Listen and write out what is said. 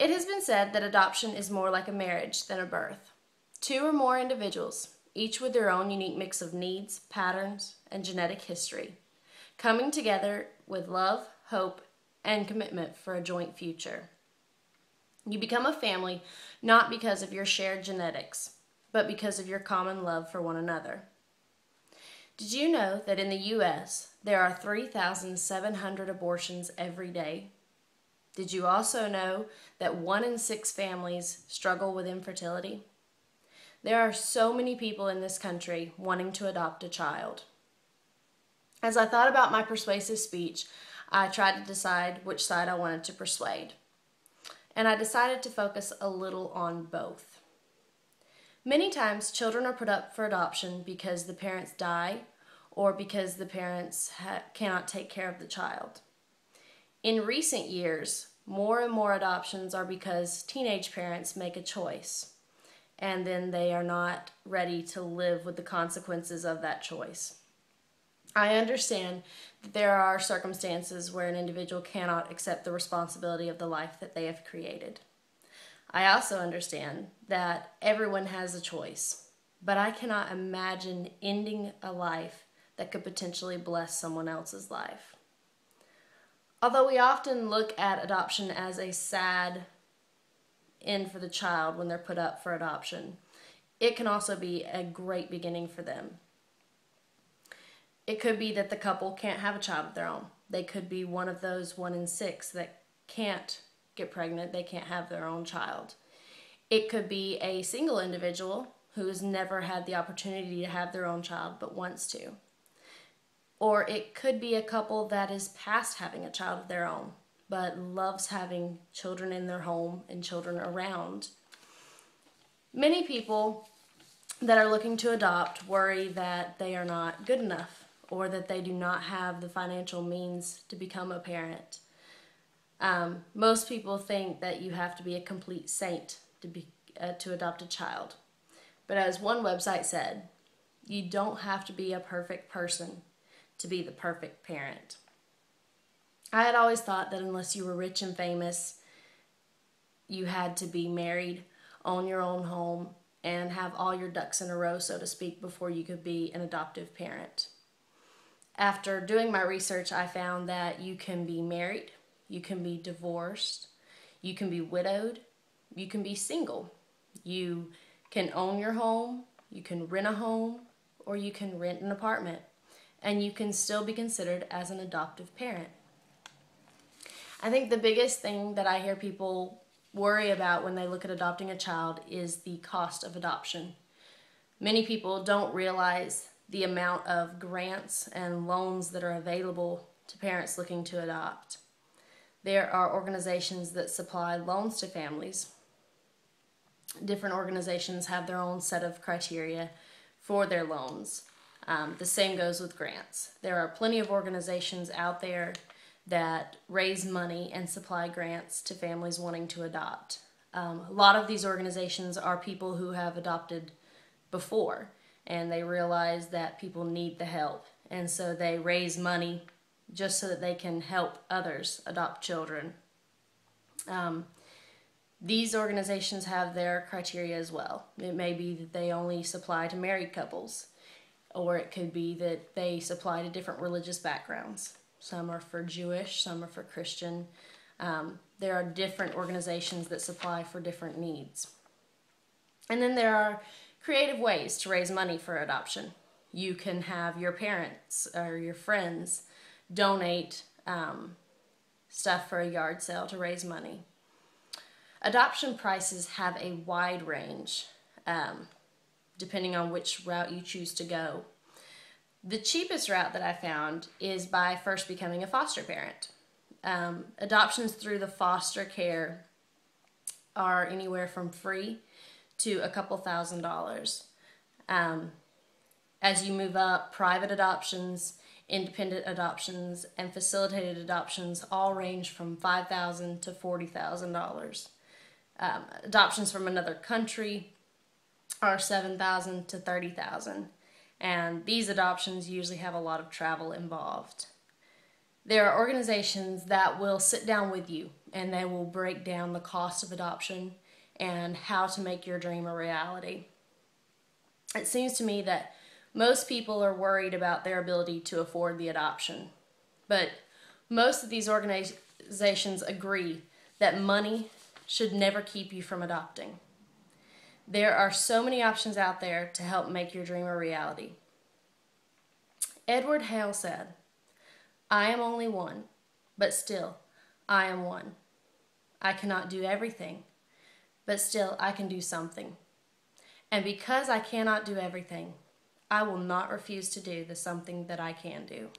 It has been said that adoption is more like a marriage than a birth. Two or more individuals, each with their own unique mix of needs, patterns, and genetic history, coming together with love, hope, and commitment for a joint future. You become a family not because of your shared genetics, but because of your common love for one another. Did you know that in the U.S. there are 3,700 abortions every day? Did you also know that 1 in 6 families struggle with infertility? There are so many people in this country wanting to adopt a child. As I thought about my persuasive speech, I tried to decide which side I wanted to persuade. And I decided to focus a little on both. Many times children are put up for adoption because the parents die or because the parents cannot take care of the child. In recent years, more and more adoptions are because teenage parents make a choice and then they are not ready to live with the consequences of that choice. I understand that there are circumstances where an individual cannot accept the responsibility of the life that they have created. I also understand that everyone has a choice, but I cannot imagine ending a life that could potentially bless someone else's life. Although we often look at adoption as a sad end for the child when they're put up for adoption, it can also be a great beginning for them. It could be that the couple can't have a child of their own. They could be one of those 1 in 6 that can't get pregnant, they can't have their own child. It could be a single individual who's never had the opportunity to have their own child but wants to. Or it could be a couple that is past having a child of their own but loves having children in their home and children around. Many people that are looking to adopt worry that they are not good enough or that they do not have the financial means to become a parent. Most people think that you have to be a complete saint to adopt a child. But as one website said, you don't have to be a perfect person to be the perfect parent. I had always thought that unless you were rich and famous, you had to be married, own your own home, and have all your ducks in a row, so to speak, before you could be an adoptive parent. After doing my research, I found that you can be married, you can be divorced, you can be widowed, you can be single. You can own your home, you can rent a home, or you can rent an apartment, and you can still be considered as an adoptive parent. I think the biggest thing that I hear people worry about when they look at adopting a child is the cost of adoption. Many people don't realize the amount of grants and loans that are available to parents looking to adopt. There are organizations that supply loans to families. Different organizations have their own set of criteria for their loans. The same goes with grants. There are plenty of organizations out there that raise money and supply grants to families wanting to adopt. A lot of these organizations are people who have adopted before, and they realize that people need the help, and so they raise money just so that they can help others adopt children. These organizations have their criteria as well. It may be that they only supply to married couples, or it could be that they supply to different religious backgrounds. Some are for Jewish, some are for Christian. There are different organizations that supply for different needs. And then there are creative ways to raise money for adoption. You can have your parents or your friends donate stuff for a yard sale to raise money. Adoption prices have a wide range, depending on which route you choose to go. The cheapest route that I found is by first becoming a foster parent. Adoptions through the foster care are anywhere from free to a couple $1,000s. As you move up, private adoptions, independent adoptions, and facilitated adoptions all range from $5,000 to $40,000. Adoptions from another country are $7,000 to $30,000. And these adoptions usually have a lot of travel involved. There are organizations that will sit down with you and they will break down the cost of adoption and how to make your dream a reality. It seems to me that most people are worried about their ability to afford the adoption, but most of these organizations agree that money should never keep you from adopting. There are so many options out there to help make your dream a reality. Edward Hale said, "I am only one, but still, I am one. I cannot do everything, but still I can do something. And because I cannot do everything, I will not refuse to do the something that I can do."